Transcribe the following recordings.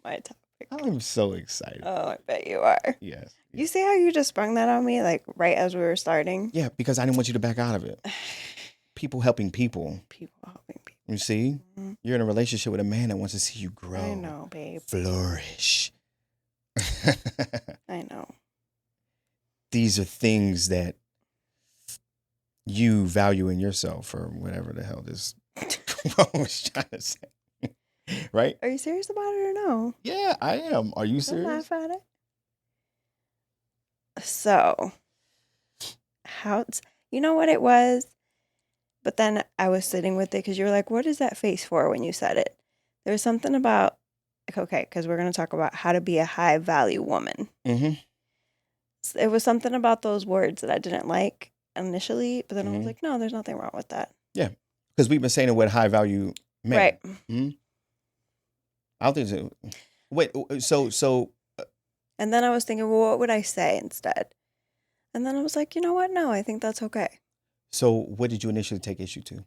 my topic. I'm so excited. Oh, I bet you are. Yes. You see how you just sprung that on me, like right as we were starting? Yeah, because I didn't want you to back out of it. People helping people. People helping people. You see? Mhm. You're in a relationship with a man that wants to see you grow. I know, babe. Flourish. I know. These are things that you value in yourself, or whatever the hell this I was trying to say. Right? Are you serious about it or no? Yeah, I am. Are you Don't serious? laugh at it. So, you know what it was? But then I was sitting with it because you were like, what is that face for when you said it? There was something about, like, okay, because we're going to talk about how to be a high value woman. Mm-hmm. It was something about those words that I didn't like initially, but then I was Mhm. like, no, there's nothing wrong with that. Yeah, because we've been saying it with high value men. Right. Mm-hmm. I don't think so. Wait, so And then I was thinking, well, what would I say instead? And then I was like, you know what? No, I think that's okay. so what did you initially take issue to?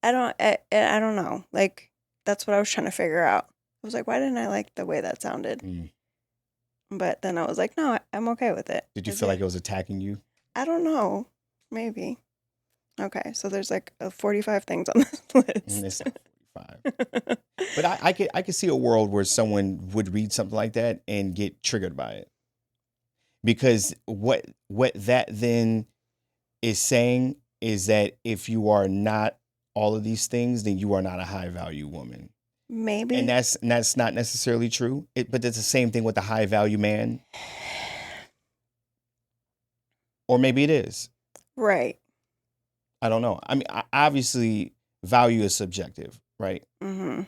I don't know. Like, that's what I was trying to figure out. I was like, why didn't I like the way that sounded? Mm. But then I was like, no, I'm okay with it. Did you feel like it was attacking you? I don't know. Maybe. Okay, so there's like 45 things on this list. It's not 45. But I could see a world where someone would read something like that and get triggered by it. Because what that then is saying is that if you are not all of these things, then you are not a high value woman. Maybe. And that's not necessarily true. But it's the same thing with the high value man. Or maybe it is. Right. I don't know. I mean, obviously, value is subjective, right? Mm-hmm.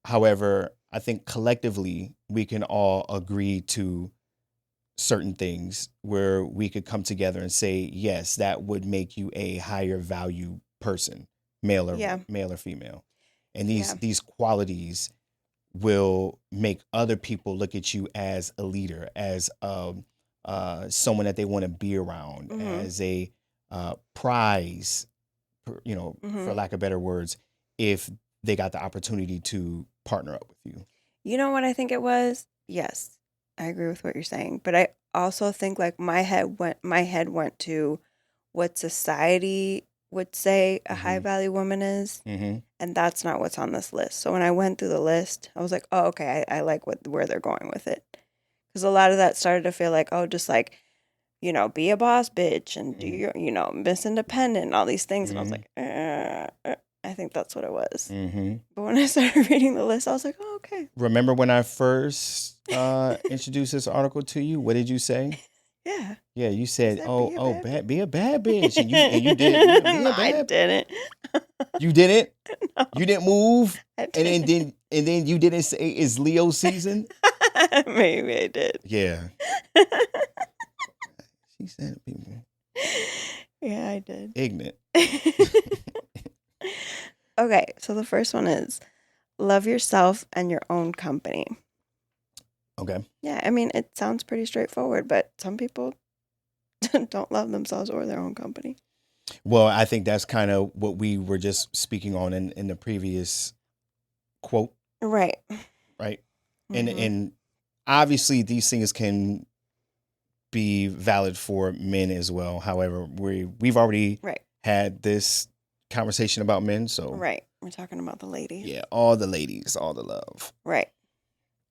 However, I think collectively we can all agree to certain things where we could come together and say, yes, that would make you a higher value person, male or female. And these qualities will make other people look at you as a leader, as someone that they want to be around, as a prize, for lack of better words, if they got the opportunity to partner up with you. You know what I think it was? Yes, I agree with what you're saying, but I also think like my head went to what society would say a high value woman is, and that's not what's on this list. So when I went through the list, I was like, oh, okay, I like where they're going with it, because a lot of that started to feel like, oh, just like, be a boss bitch and do your, Miss Independent and all these things, and I was like, I think that's what it was. But when I started reading the list, I was like, oh, okay. Remember when I first introduced this article to you? What did you say? Yeah. Yeah, you said, be a bad bitch. And you did. No, I didn't. You didn't? No, You didn't move? I didn't. And then you didn't say it's Leo season? Maybe I did. Yeah. She said people. Yeah, I did. Ignorant. Okay, so the first one is love yourself and your own company. Okay. Yeah, I mean, it sounds pretty straightforward, but some people don't love themselves or their own company. Well, I think that's kind of what we were just speaking on in the previous quote. Right. Right. And obviously these things can be valid for men as well. However, we've already had this conversation about men, so right. We're talking about the ladies. Yeah, all the ladies, all the love. Right.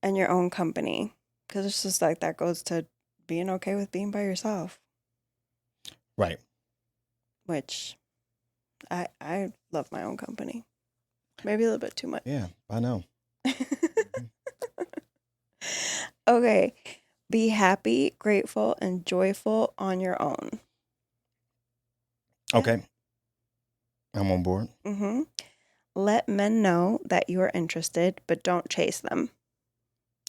And your own company, because it's just like that goes to being okay with being by yourself. Right. Which I love my own company. Maybe a little bit too much. Yeah, I know. Okay. Be happy, grateful, and joyful on your own. Okay. I'm on board. Let men know that you are interested, but don't chase them.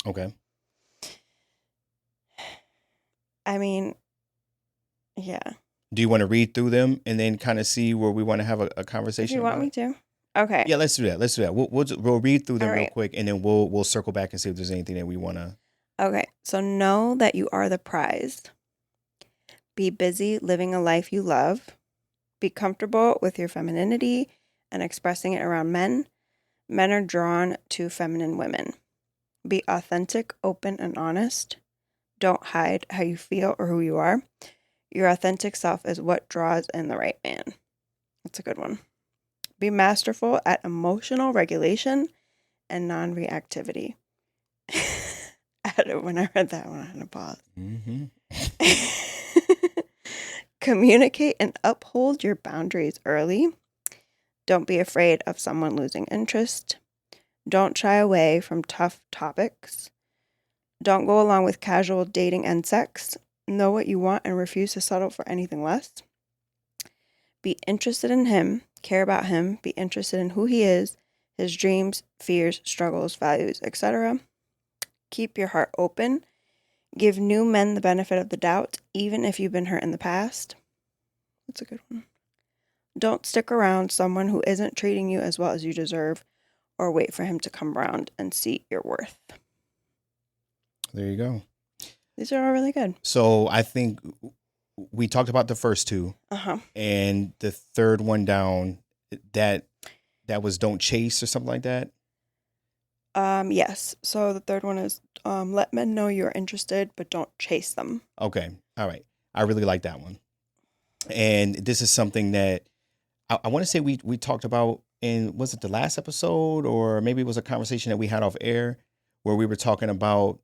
Okay. I mean, yeah. Do you want to read through them and then kind of see where we want to have a conversation? If you want me to. Okay. Yeah, let's do that. We'll read through them real quick, and then we'll circle back and see if there's anything that we want to. Okay. So know that you are the prize. Be busy living a life you love. Be comfortable with your femininity and expressing it around men. Men are drawn to feminine women. Be authentic, open, and honest. Don't hide how you feel or who you are. Your authentic self is what draws in the right man. That's a good one. Be masterful at emotional regulation and non reactivity. When I read that one, I had to pause. Mm-hmm. Communicate and uphold your boundaries early. Don't be afraid of someone losing interest. Don't shy away from tough topics. Don't go along with casual dating and sex. Know what you want and refuse to settle for anything less. Be interested in him, care about him, be interested in who he is, his dreams, fears, struggles, values, etc. Keep your heart open. Give new men the benefit of the doubt, even if you've been hurt in the past. That's a good one. Don't stick around someone who isn't treating you as well as you deserve, or wait for him to come around and see your worth. There you go. These are all really good. So I think we talked about the first two, and the third one down, that was don't chase or something like that. Yes. So the third one is let men know you're interested, but don't chase them. Okay. All right. I really like that one. And this is something that I want to say we talked about in, was it the last episode, or maybe it was a conversation that we had off air where we were talking about,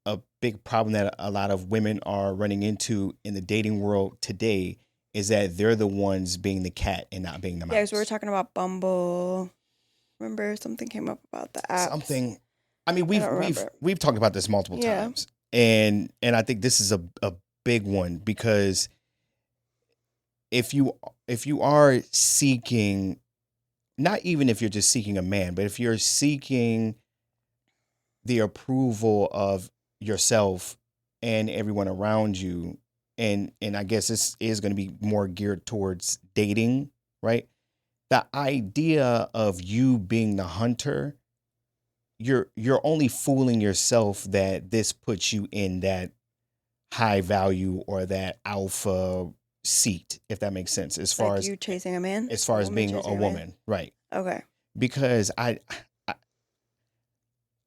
a big problem that a lot of women are running into in the dating world today is that they're the ones being the cat and not being the mouse. Yeah, because we were talking about Bumble. Remember, something came up about the apps. Something. I mean, we've talked about this multiple times, and I think this is a big one, because if you are seeking, not even if you're just seeking a man, but if you're seeking the approval of yourself and everyone around you, and I guess this is going to be more geared towards dating, right? The idea of you being the hunter, you're only fooling yourself that this puts you in that high value or that alpha seat, if that makes sense, as far like as you chasing a man, as far as being a woman, right? Okay. Because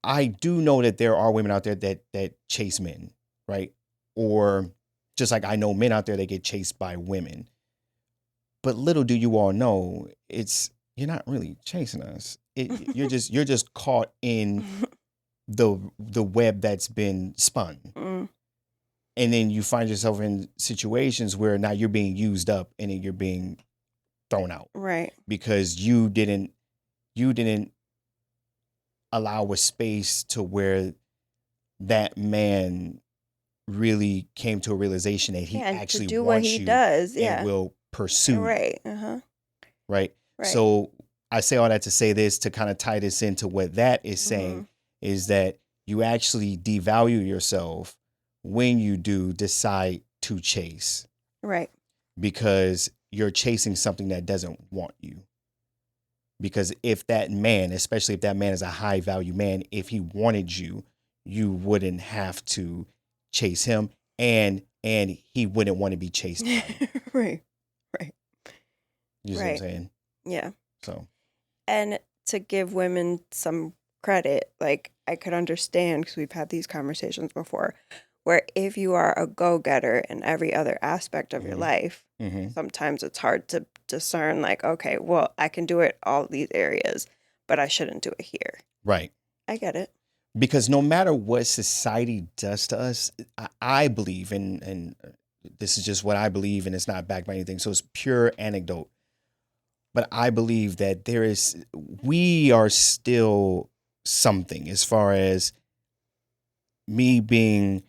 I do know that there are women out there that chase men, right? Or just like I know men out there that get chased by women. But little do you all know, you're not really chasing us. You're just caught in the web that's been spun. And then you find yourself in situations where now you're being used up and then you're being thrown out. Right. Because you didn't allow a space to where that man really came to a realization that he actually do wants what he you does, and will pursue. Right. Right. So I say all that to say this, to kind of tie this into what that is saying, is that you actually devalue yourself when you do decide to chase. Right. Because you're chasing something that doesn't want you. Because if that man, especially if that man is a high value man, if he wanted you, you wouldn't have to chase him, and he wouldn't want to be chased by you. Right. You see what I'm saying? Yeah. So. And to give women some credit, like I could understand, because we've had these conversations before, where if you are a go-getter in every other aspect of your life, sometimes it's hard to discern, like, okay, well, I can do it all these areas, but I shouldn't do it here. Right. I get it. Because no matter what society does to us, I believe, and this is just what I believe, and it's not backed by anything, so it's pure anecdote. But I believe that we are still something, as far as me being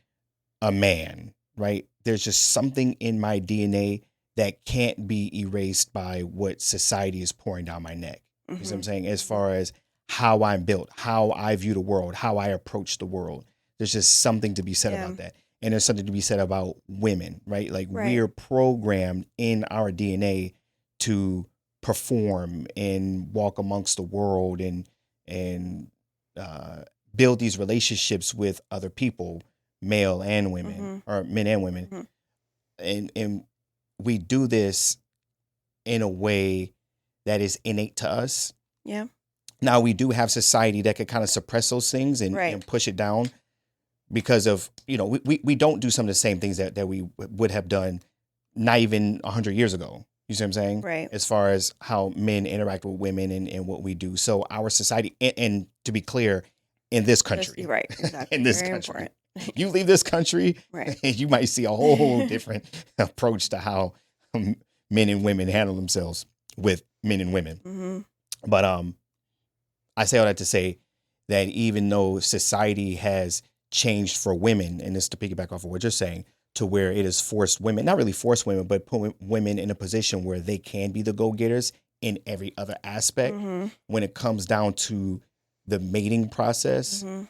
a man, right? There's just something in my DNA that can't be erased by what society is pouring down my neck. You see what I'm saying? As far as how I'm built, how I view the world, how I approach the world. There's just something to be said about that. And there's something to be said about women, right? Like we're programmed in our DNA to perform and walk amongst the world and build these relationships with other people, male and women, or men and women. And we do this in a way that is innate to us. Yeah. Now we do have society that could kind of suppress those things Right. and push it down because of, we don't do some of the same things that we would have done not even 100 years ago. You see what I'm saying? Right. As far as how men interact with women and what we do. So our society, and to be clear, in this country, Right. Exactly. in this Very country, important. you leave this country, Right. and you might see a whole different approach to how men and women handle themselves with men and women. Mm-hmm. But I say all that to say that even though society has changed for women, and this to piggyback off of what you're saying, to where it has forced women, not really forced women, but put women in a position where they can be the go-getters in every other aspect Mm-hmm. when it comes down to the mating process. Mm-hmm.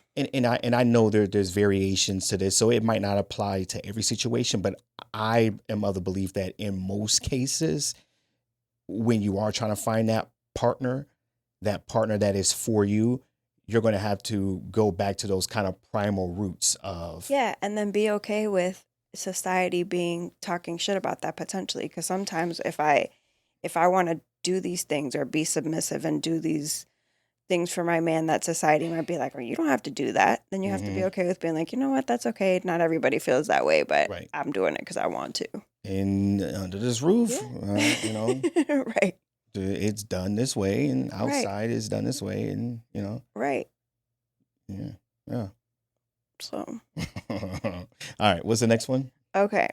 And I know there's variations to this, so it might not apply to every situation, but I am of the belief that in most cases, when you are trying to find that partner that is for you, you're going to have to go back to those kind of primal roots of. Yeah, and then be okay with society being talking shit about that potentially, because sometimes if I want to do these things or be submissive and do these things for my man, that society might be like, oh, you don't have to do that. Then you have to be okay with being like, you know what, that's okay. Not everybody feels that way, but Right. I'm doing it because I want to. And under this roof, Right. it's done this way, and outside is done this way, and Right. yeah. So. All right, what's the next one? Okay.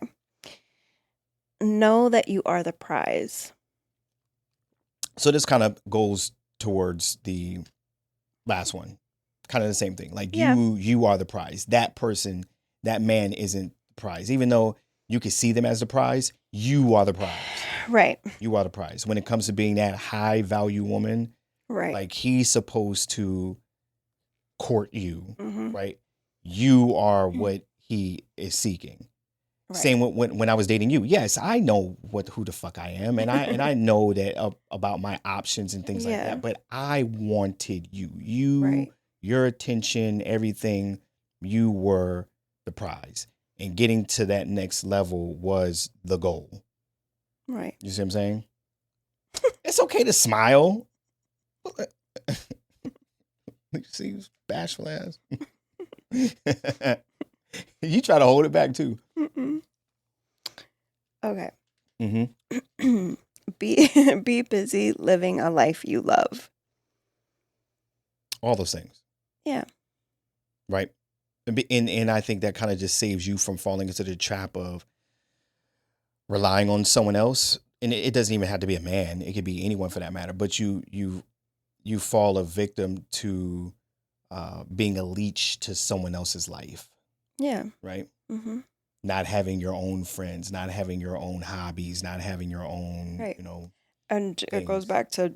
Know that you are the prize. So this kind of goes towards the last one, kind of the same thing. Like you are the prize. That person, that man isn't the prize. Even though you can see them as the prize, you are the prize. Right. You are the prize. When it comes to being that high value woman, right. Like he's supposed to court you, Mm-hmm. right? You are what he is seeking. Right. Same with when I was dating you. Yes, I know who the fuck I am, and I know that about my options and things like that. But I wanted you, your attention, everything. You were the prize, and getting to that next level was the goal. Right. You see what I'm saying? It's okay to smile. You see, bashful ass. You try to hold it back too. Mm-mm. Okay. Mm-hmm. Be busy living a life you love. All those things. Yeah. Right. And I think that kind of just saves you from falling into the trap of relying on someone else. And it doesn't even have to be a man. It could be anyone for that matter. But you fall a victim to being a leech to someone else's life. Yeah. Right. Mm-hmm. Not having your own friends, not having your own hobbies, not having your own, right. And things. It goes back to,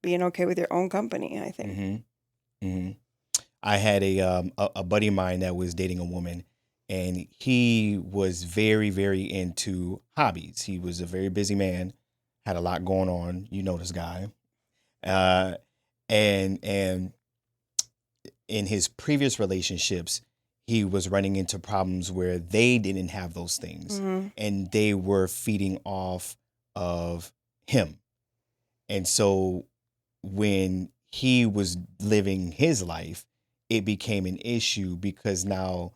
being okay with your own company, I think. Mm-hmm. Mm-hmm. I had a buddy of mine that was dating a woman, and he was very, very into hobbies. He was a very busy man, had a lot going on. You know this guy. And in his previous relationships, he was running into problems where they didn't have those things, and they were feeding off of him. And so when he was living his life, it became an issue because now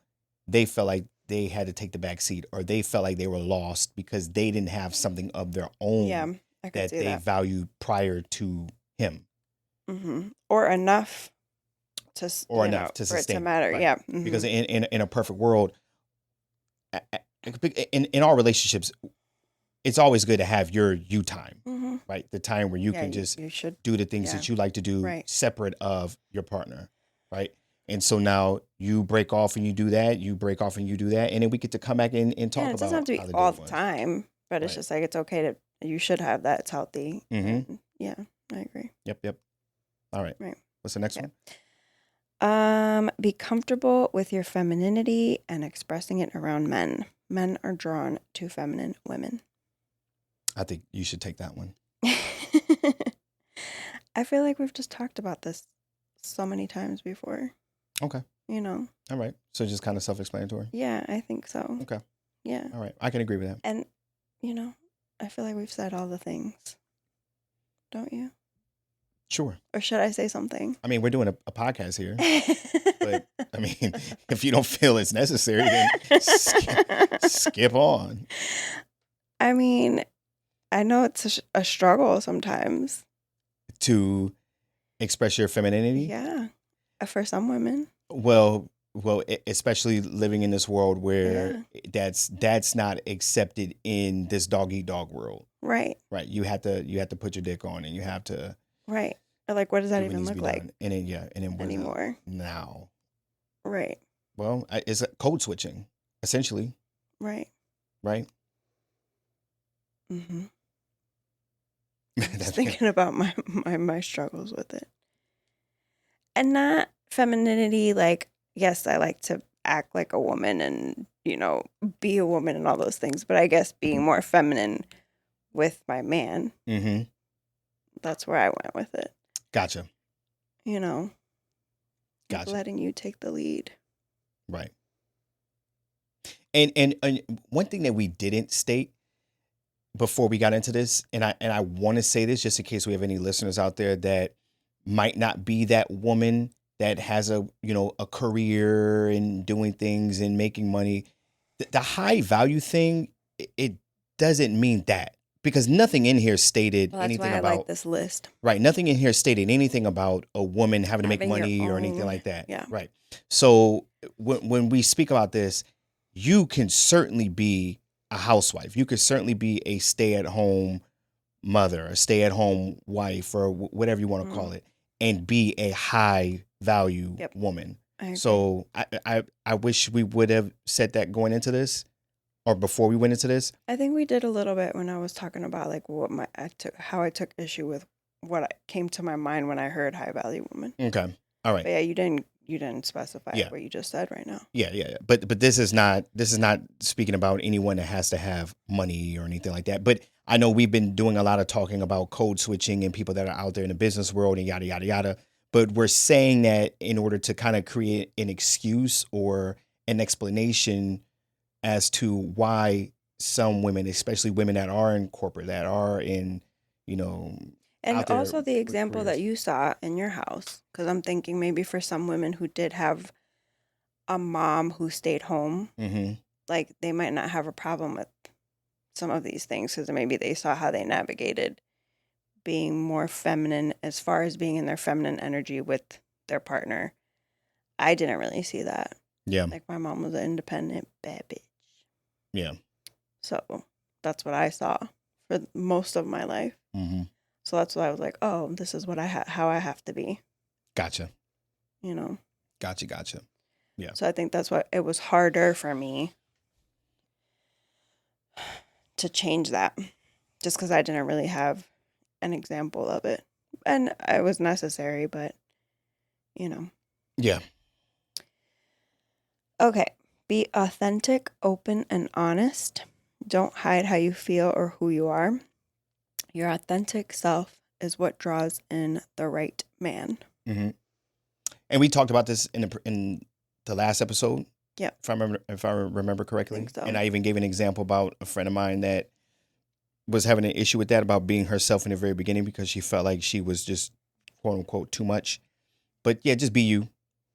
they felt like they had to take the back seat, or they felt like they were lost because they didn't have something of their own that they valued prior to him. Mm-hmm. Or enough to sustain for it to matter. Right. Yeah. Mm-hmm. Because in a perfect world, in all relationships, it's always good to have your you time, right? The time where you can just do the things that you like to do separate of your partner, right? And so now you break off and you do that, and then we get to come back and talk about it. It doesn't have to be all the time, but it's just like, it's okay you should have that. It's healthy. Mm-hmm. Yeah, I agree. Yep. All right. Right. What's the next one? Be comfortable with your femininity and expressing it around men. Men are drawn to feminine women. I think you should take that one. I feel like we've just talked about this so many times before. Okay. All right. So just kind of self-explanatory? Yeah, I think so. Okay. Yeah. All right. I can agree with that. And, I feel like we've said all the things. Don't you? Sure. Or should I say something? I mean, we're doing a podcast here, but I mean, if you don't feel it's necessary, then skip on. I mean, I know it's a struggle sometimes. To express your femininity. Yeah. For some women. Well, especially living in this world where Yeah. that's not accepted in this dog eat dog world. Right. Right. You have to put your dick on, and you have to Right. Or like, what does that do what even needs to look be like done. And then what is it anymore? now? Right. Well, it's code switching, essentially, Right. right? Mm-hmm. I'm just That's thinking about my struggles with it. And not femininity, like, yes, I like to act like a woman and, be a woman and all those things, but I guess being more feminine with my man, Mm-hmm. that's where I went with it. Gotcha. Like Gotcha. letting you take the lead. Right. And one thing that we didn't state before we got into this, and I want to say this just in case we have any listeners out there that might not be that woman that has a career and doing things and making money. The high value thing, it doesn't mean that, because nothing in here stated Well, that's anything why I like about, this list. right, nothing in here stated anything about a woman having to make Having your money or anything own, like that. yeah. Right. So when we speak about this, you can certainly be a housewife. You could certainly be a stay-at-home mother, a stay-at-home wife, or whatever you want to call it, and be a high value Yep. woman. I agree. So I wish we would have said that going into this, or before we went into this. I think we did a little bit when I was talking about like how I took issue with what came to my mind when I heard high value woman. Okay. All right. But yeah, you didn't specify Yeah. what you just said right now. Yeah. But this is not speaking about anyone that has to have money or anything like that. But I know we've been doing a lot of talking about code switching and people that are out there in the business world and yada yada yada. But we're saying that in order to kind of create an excuse or an explanation as to why some women, especially women that are in corporate, that are in, And out there also the with example careers. that you saw in your house, because I'm thinking maybe for some women who did have a mom who stayed home, Mm-hmm. like they might not have a problem with some of these things because maybe they saw how they navigated being more feminine as far as being in their feminine energy with their partner. I didn't really see that. Yeah. Like my mom was an independent bad bitch. Yeah. So that's what I saw for most of my life. Mm-hmm. So that's why I was like, oh, this is what how I have to be. Gotcha. Gotcha. Yeah. So I think that's why it was harder for me to change that, just because I didn't really have an example of it, and it was necessary, but. Yeah. Okay. Be authentic, open, and honest. Don't hide how you feel or who you are. Your authentic self is what draws in the right man. Mm-hmm. And we talked about this in the last episode. Yeah. If I remember correctly. I think so. And I even gave an example about a friend of mine that was having an issue with that, about being herself in the very beginning because she felt like she was just quote unquote too much. But yeah, just be you,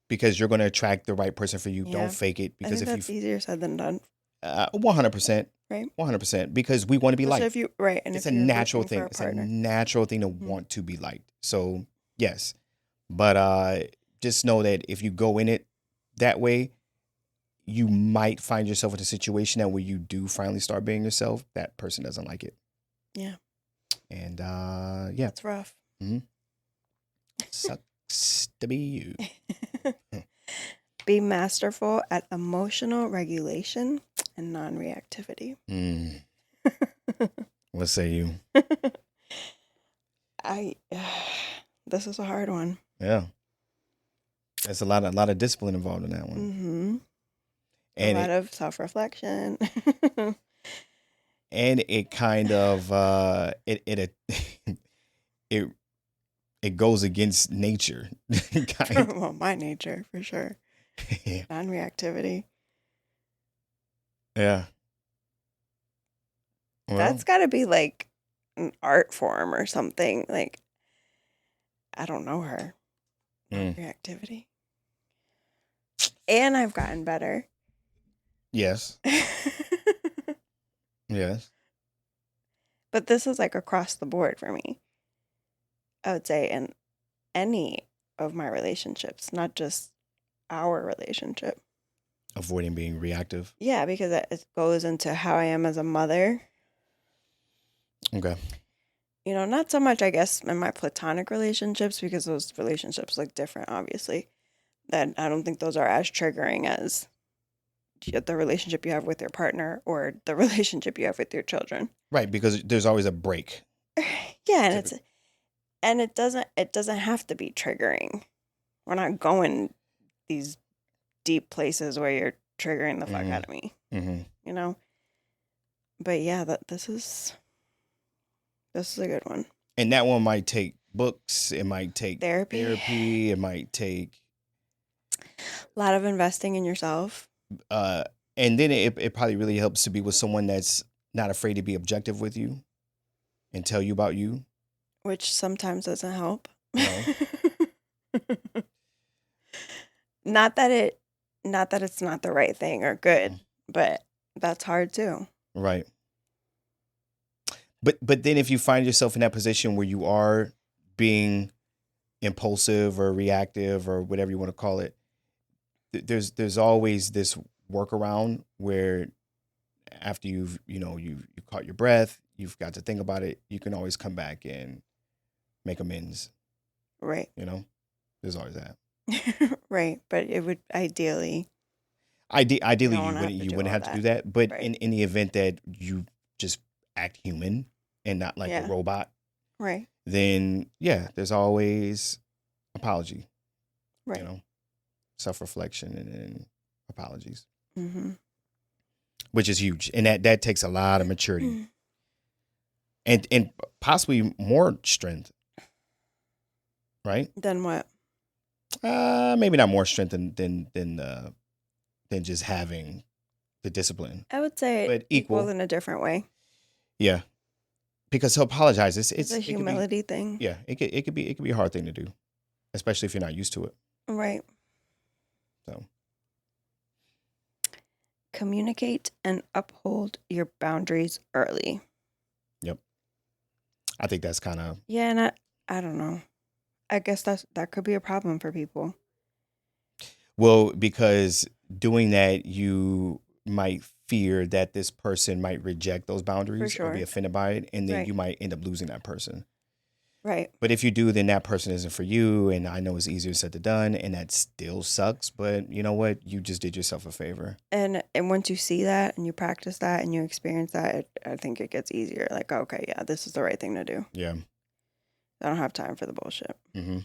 because you're going to attract the right person for you. Yeah. Don't fake it, I because think if that's easier said than done. 100%, right? 100%, because we want to be Especially liked. if you right, and It's if a you're natural looking thing. for a It's a partner. natural thing to want to be liked. So yes, but just know that if you go in it that way, you might find yourself in a situation that where you do finally start being yourself, that person doesn't like it. Yeah. And yeah, That's rough. mm-hmm. Sucks to be you. Be masterful at emotional regulation and non-reactivity. What say you? This is a hard one. Yeah, there's a lot of discipline involved in that one. Mm-hmm. And a lot of self-reflection. And it kind of it goes against nature. Well, my nature for sure. Yeah. Non-reactivity. Yeah. Well, That's got to be like an art form or something. Like, I don't know her. My Mm. reactivity. And I've gotten better. Yes. Yes. But this is like across the board for me. I would say in any of my relationships, not just our relationship. Avoiding being reactive. Yeah, because it goes into how I am as a mother. Okay. You know, not so much, I guess, in my platonic relationships, because those relationships look different, obviously. That I don't think those are as triggering as the relationship you have with your partner or the relationship you have with your children. Right, because there's always a break. Yeah, and Typically. it doesn't have to be triggering. We're not going these deep places where you're triggering the fuck Mm-hmm. out of me, Mm-hmm. you know? But yeah, this is a good one. And that one might take books. It might take Therapy, therapy. It might take, a lot of investing in yourself. uh, and then it probably really helps to be with someone that's not afraid to be objective with you and tell you about you. Which sometimes doesn't help. No. not that it not that it's not the right thing or good, Mm. but that's hard too. Right. But then if you find yourself in that position where you are being impulsive or reactive or whatever you want to call it, there's always this workaround where after you've caught your breath, you've got to think about it, you can always come back and make amends. Right. There's always that. Right, but it would ideally you Ideally, don't you want to have wouldn't to you do wouldn't all have to do that. that, but Right. in the event that you just act human and not like a Yeah. robot, Right. then yeah, there's always apology. Right. Self-reflection and apologies, Mm-hmm. which is huge, and that takes a lot of maturity and possibly more strength, right? Then what? Maybe not more strength than just having the discipline, I would say but equal equal. in a different way. Yeah, because to apologize, It's a it could be, humility thing. yeah, it could be a hard thing to do, especially if you're not used to it. Right. So Communicate and uphold your boundaries early. yep, I think that's kind of, Yeah, and I don't know. I guess that could be a problem for people. well, because doing that, you might fear that this person might reject those For boundaries or be sure. offended by it, and then Right. you might end up losing that person. Right. But if you do, then that person isn't for you. And I know it's easier said than done, and that still sucks. But you know what? You just did yourself a favor. And once you see that and you practice that and you experience that, I think it gets easier. Like, okay, yeah, this is the right thing to do. Yeah. I don't have time for the bullshit. Mm-hmm.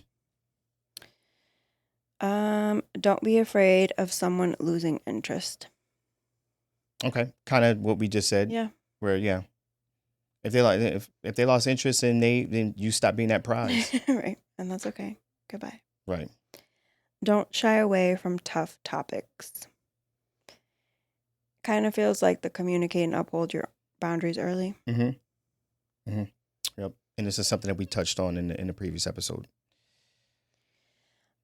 Don't be afraid of someone losing interest. Okay. Kind of what we just said. Yeah. Where yeah, if they lost interest and then you stop being that prize. Right. And that's okay. Goodbye. Right. Don't shy away from tough topics. Kind of feels like the communicate and uphold your boundaries early. Mm-hmm. Mm-hmm. Yep. And this is something that we touched on in the previous episode.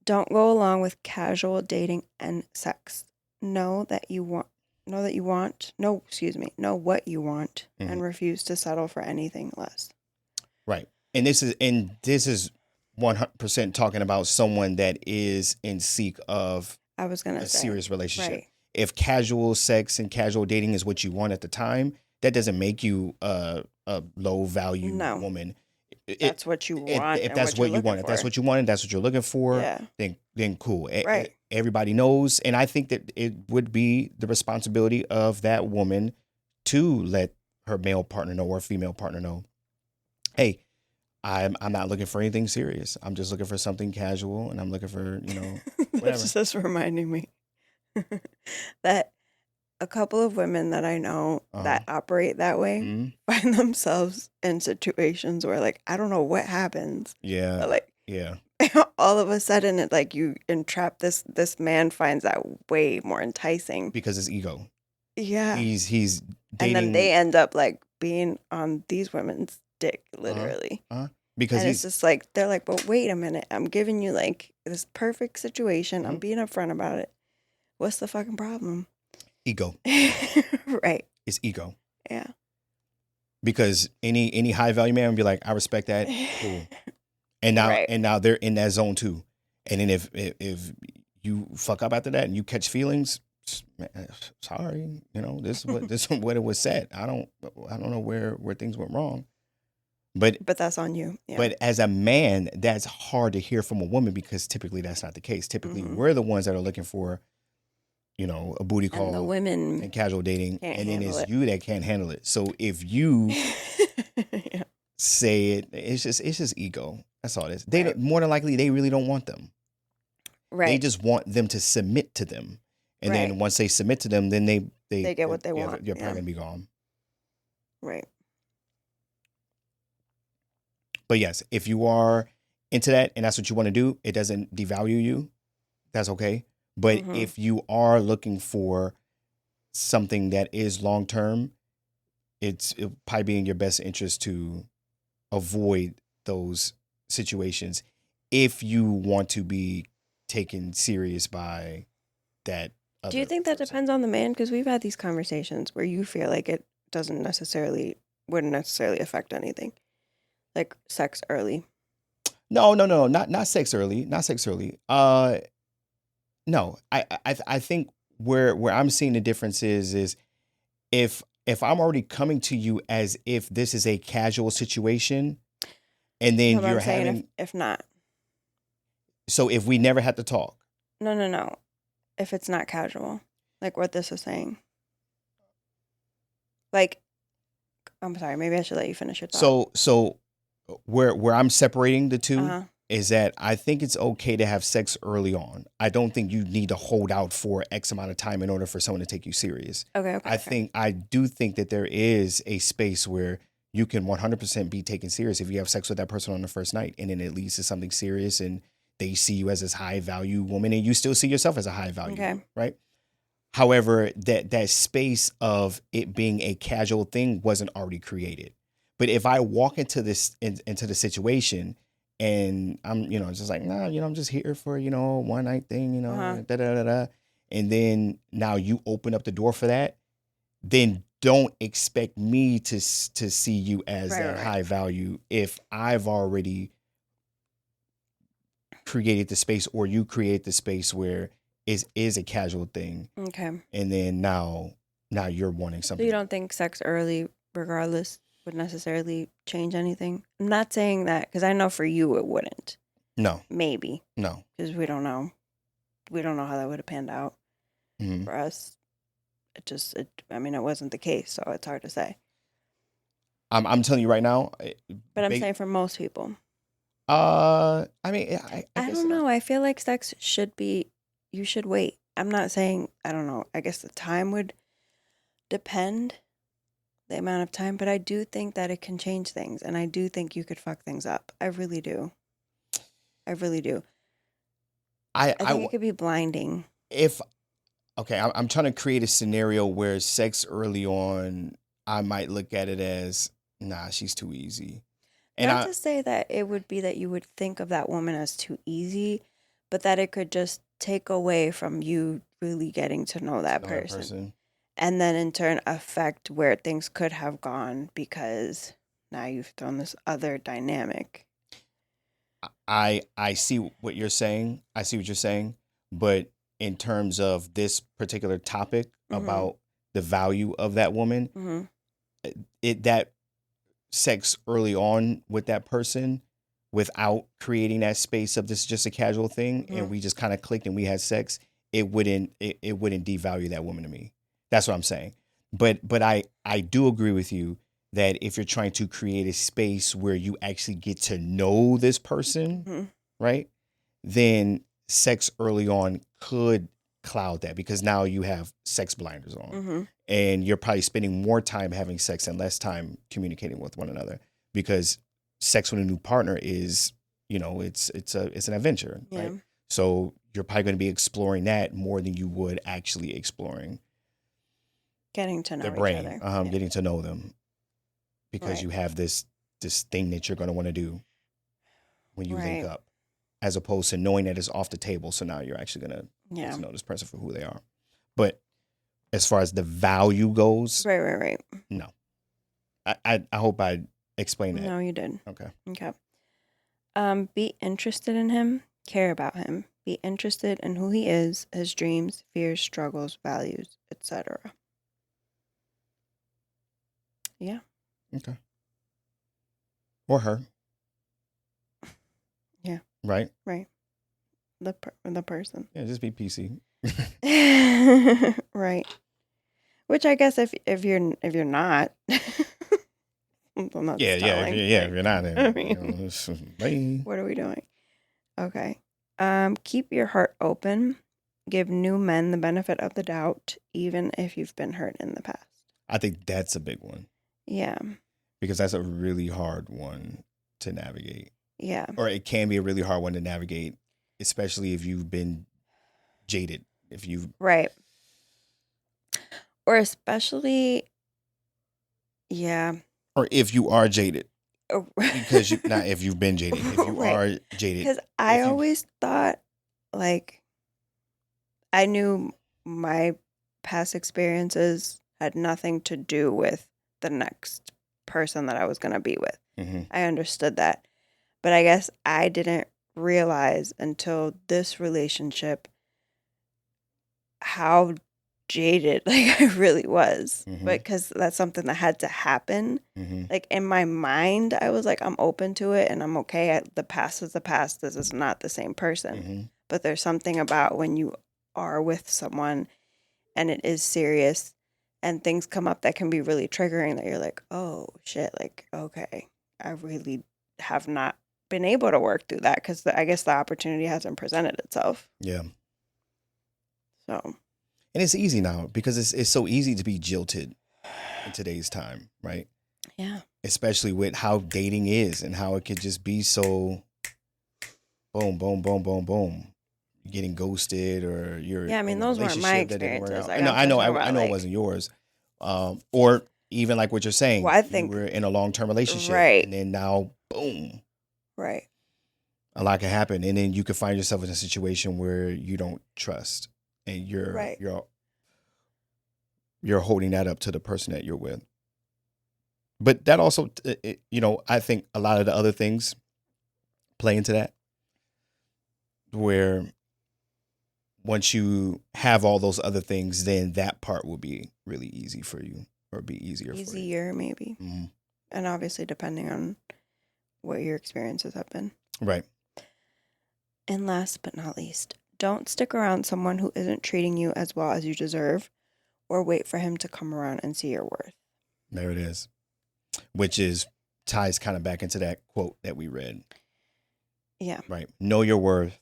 Don't go along with casual dating and sex. Know what you want, Mhm. and refuse to settle for anything less. Right. And this is 100% talking about someone that is in seek of I was going to a say. serious relationship. Right. If casual sex and casual dating is what you want at the time, that doesn't make you a low value No. woman. That's what you want If and that's what you're what you want, looking if that's for. what you want, and that's what you're looking for, Yeah. then cool. Right. Everybody knows, and I think that it would be the responsibility of that woman to let her male partner know or female partner know, hey, I'm not looking for anything serious. I'm just looking for something casual, and I'm looking for whatever. This is just reminding me that a couple of women that I know that operate that way Mhm. find themselves in situations where, like, I don't know what happens. Yeah. But, like, Yeah. all of a sudden, it like you entrap this man finds that way more enticing. Because it's ego. Yeah. He's And then dating. they end up like being on these women's dick, literally. because And it's he's just like, they're like, but wait a minute. I'm giving you like this perfect situation. I'm mhm, being upfront about it. What's the fucking problem? ego. Right. It's ego. Yeah. Because any high value man would be like, I respect that, cool. Right. And now they're in that zone too. And then if you fuck up after that and you catch feelings, man, sorry, this is what it was said. I don't know where things went wrong. But But that's on you. Yeah. but as a man, that's hard to hear from a woman because typically that's not the case. Typically, Hmm. we're the ones that are looking for, a booty And the call women and casual dating, can't and then handle it's it. you that can't handle it. So if you Yeah. say it, it's just ego. That's all it is. Right. More than likely they really don't want them. They Right. just want them to submit to them, and Right. then once they submit to them, then They get what they yeah, want. you're Yeah. probably gonna be gone. Right. But yes, if you are into that and that's what you want to do, it doesn't devalue you. That's okay. But Hmm. if you are looking for something that is long term, it'll probably be in your best interest to avoid those situations if you want to be taken serious by that Do you other think that person. depends on the man? Because we've had these conversations where you feel like it wouldn't necessarily affect anything, like sex early. No, not sex early, not sex early. No, I think where I'm seeing the difference is if I'm already coming to you as if this is a casual situation, and No, then but I'm you're saying having, if not, so if we never had to talk. no. If it's not casual, like what this is saying. Like, I'm sorry, maybe I should let you finish your thought. So where I'm separating the Uh two huh. is that I think it's okay to have sex early on. I don't think you need to hold out for X amount of time in order for someone to take you serious. Okay. Okay. I do think that there is a space where you can 100% be taken serious if you have sex with that person on the first night, and then it leads to something serious, and they see you as this high value woman, and you still see yourself as a high value Okay. woman, right? However, that space of it being a casual thing wasn't already created. But if I walk into the situation and I'm, just like, nah, I'm just here for, one night thing, Uh huh. da da da da, and then now you open up the door for that, then don't expect me to see you as Right. that Right. high value if I've already created the space, or you create the space where is a casual thing, Right. Okay. and then now you're wanting So you something. don't think sex early, regardless, would necessarily change anything? I'm not saying that because I know for you it wouldn't. No, Maybe no. because we don't know. We don't know how that would have panned out Mhm. for us. I mean, it wasn't the case, so it's hard to say. I'm telling you right now. But I'm Ba- saying for most people, I mean, I I guess don't know. I feel like sex should be, you should wait. I'm not saying, I don't know. I guess the time would depend, the amount of time, but I do think that it can change things. And I do think you could fuck things up. I really do. I really do. I think I it could be blinding. if okay, I'm trying to create a scenario where sex early on, I might look at it as, nah, she's too easy, and Not to say that it would be that you would think of that woman as too easy, but that it could just take away from you really getting to know to that know that person. person. And then in turn affect where things could have gone because now you've thrown this other dynamic. I see what you're saying. I see what you're saying, but in terms of this particular topic Mm-hmm. about the value of that woman, Mm-hmm. it that sex early on with that person without creating that space of this is just a casual thing, Mm-hmm. and we just kind of clicked and we had sex, it wouldn't devalue that woman to me. That's what I'm saying. But I do agree with you that if you're trying to create a space where you actually get to know this person, Mm-hmm. right? Then sex early on could cloud that, because now you have sex blinders on, Mm-hmm. and you're probably spending more time having sex and less time communicating with one another, because sex with a new partner is, it's an adventure, Yeah. right? So you're probably going to be exploring that more than you would actually exploring Getting to their know each brain, other. Yeah. getting to know them, because Right. you have this thing that you're going to want to do. when you link Right. up, as opposed to knowing that it's off the table. So now you're actually gonna get Yeah. to know this person for who they are. But as far as the value goes, Right. no. I hope I explained that. No, you did. Okay. Okay. Be interested in him, care about him, be interested in who he is, his dreams, fears, struggles, values, etc. Yeah. Okay. Or her. Yeah. Right. Right. The person. Yeah. Just be PC. Right. Which I guess if you're not, then that's Yeah. telling. If you're not, I then mean, bye. what are we doing? Okay. Keep your heart open. Give new men the benefit of the doubt, even if you've been hurt in the past. I think that's a big one Yeah. because that's a really hard one to navigate, Yeah. or it can be a really hard one to navigate, especially if you've been jaded. If you Right. Or especially, yeah. or if you are jaded, Oh, because you not if you've been jaded, if you right. are jaded, Because I if you always thought, like, I knew my past experiences had nothing to do with the next person that I was going to be with. mm-hmm, I understood that. But I guess I didn't realize until this relationship how jaded like I really was. mm-hmm, But because that's something that had to happen. mm-hmm, Like in my mind, I was like, I'm open to it and I'm okay. The past is the past. This is not the same person. mm-hmm. But there's something about when you are with someone and it is serious and things come up that can be really triggering that you're like, oh shit, like, okay, I really have not been able to work through that because I guess the opportunity hasn't presented itself. Yeah. So, And it's easy now because it's so easy to be jilted in today's time, right? yeah. Especially with how dating is and how it could just be so boom, boom, boom, boom, boom. You're getting ghosted or you're Yeah, I mean, in a those weren't my relationship that didn't work experiences. out. Like, No, I'm I know, talking I about, know it like, wasn't yours. Or even like what you're saying, well, I you think, were in a long-term relationship right, and then now, boom, right, a lot can happen. And then you could find yourself in a situation where you don't trust and right. you're holding that up to the person that you're with. But that also, I think a lot of the other things play into that, where once you have all those other things, then that part will be really easy for you or be easier for you. Easier, maybe. Mm-hmm. And obviously, depending on what your experiences have been. Right. And last but not least, don't stick around someone who isn't treating you as well as you deserve or wait for him to come around and see your worth. There it is. Which ties kind of back into that quote that we read. Yeah. Right. Know your worth,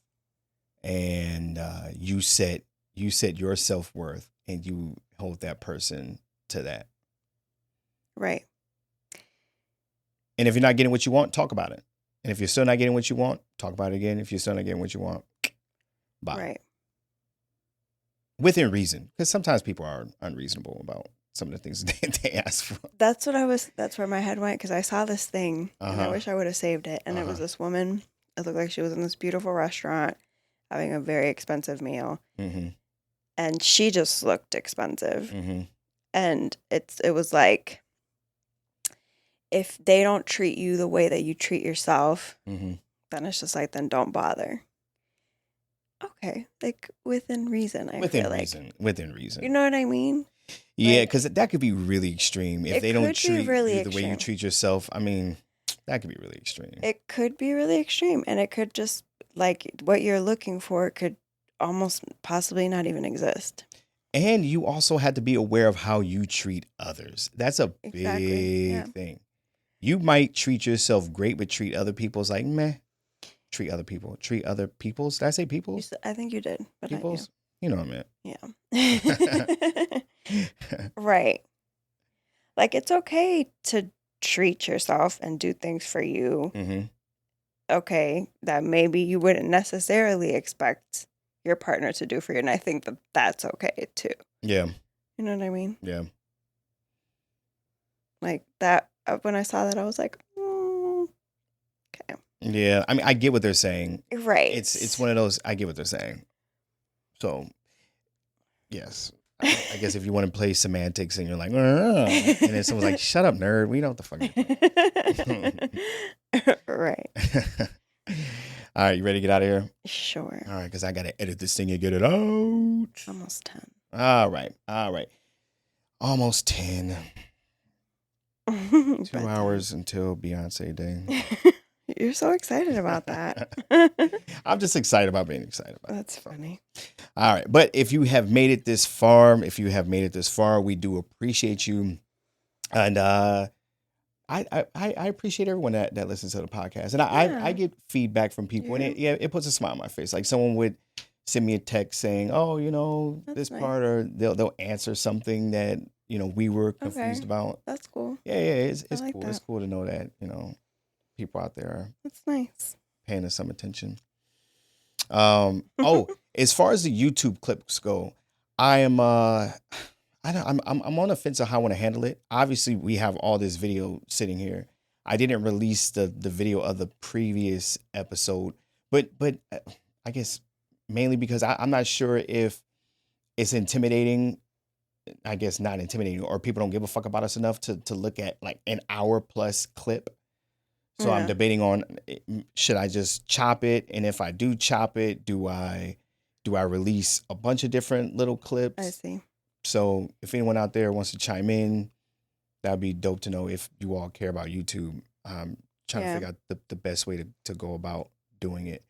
and you set your self-worth and you hold that person to that. Right. And if you're not getting what you want, talk about it. And if you're still not getting what you want, talk about it again. If you're still not getting what you want, bye. Right. Within reason. Because sometimes people are unreasonable about some of the things they ask for. That's where my head went because I saw this thing and I wish I would have saved it. And it was this woman. It looked like she was in this beautiful restaurant having a very expensive meal. Mm-hmm. And she just looked expensive. Mm-hmm. And it was like, if they don't treat you the way that you treat yourself, then it's just like, then don't bother. Okay. Like within reason, I feel like. Within reason. You know what I mean? Yeah, Like, because that could be really extreme. If it they don't could be treat really you the way you extreme. treat yourself, I mean, that could be really extreme. It could be really extreme. And it could just, like, what you're looking for could almost possibly not even exist. And you also had to be aware of how you treat others. That's a big thing. You might treat yourself great, but treat other people's like meh. Treat other people. Treat other people's. Did I say people's? I think you did. But people's? You know what I meant. Yeah. Right. Like, it's okay to treat yourself and do things for you. Mm-hmm. Okay. That maybe you wouldn't necessarily expect your partner to do for you. And I think that that's okay too. Yeah. You know what I mean? Yeah. Like that, when I saw that, I was like, okay. Yeah, I mean, I get what they're saying. Right. It's one of those. I get what they're saying. So yes, I guess if you want to play semantics and you're like, and then someone's like, "Shut up, nerd. We know what the fuck you're playing." Right. All right, you ready to get out of here? Sure. All right, because I gotta edit this thing and get it out. Almost 10. All right. Almost 10. 2 hours until Beyonce Day. You're so excited about that. I'm just excited about being excited about it. That's funny. All right. But if you have made it this far, we do appreciate you. And I appreciate everyone that listens to the podcast. And I get feedback from people, and it puts a smile on my face. Like someone would send me a text saying, "Oh, That's this nice. part," or they'll answer something that we were confused about. That's cool. Yeah, it's like cool. that. It's cool to know that people out there are That's nice. paying us some attention. As far as the YouTube clips go, I'm on the fence of how I want to handle it. Obviously, we have all this video sitting here. I didn't release the video of the previous episode, but I guess mainly because I'm not sure if it's intimidating. I guess not intimidating, or people don't give a fuck about us enough to look at like an hour plus clip. So I'm debating on, should I just chop it? And if I do chop it, do I release a bunch of different little clips? I see. So if anyone out there wants to chime in, that'd be dope to know if you all care about YouTube. Trying to figure out the best way to go about doing it.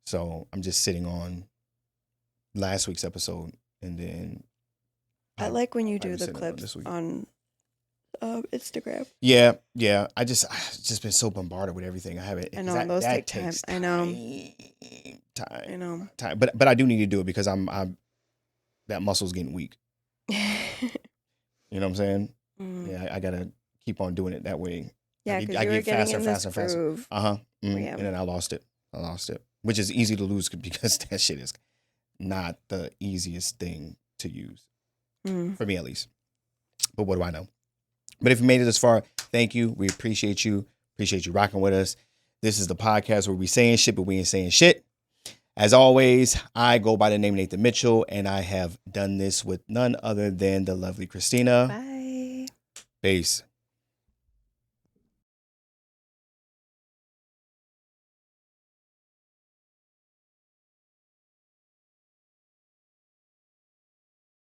So I'm just sitting on last week's episode, and then I like when you do the clips on Instagram. Yeah. I've just been so bombarded with everything. I haven't. I know those take time. I know. Time. I know. Time. But I do need to do it because I'm that muscle's getting weak. You know what I'm saying? Yeah, I gotta keep on doing it that way. Yeah, because you were getting in this groove. And then I lost it, which is easy to lose because that shit is not the easiest thing to use for me, at least. But what do I know? But if you made it this far, thank you. We appreciate you. Appreciate you rocking with us. This is the podcast where we saying shit, but we ain't saying shit. As always, I go by the name Nathan Mitchell, and I have done this with none other than the lovely Christina. Bye. Peace.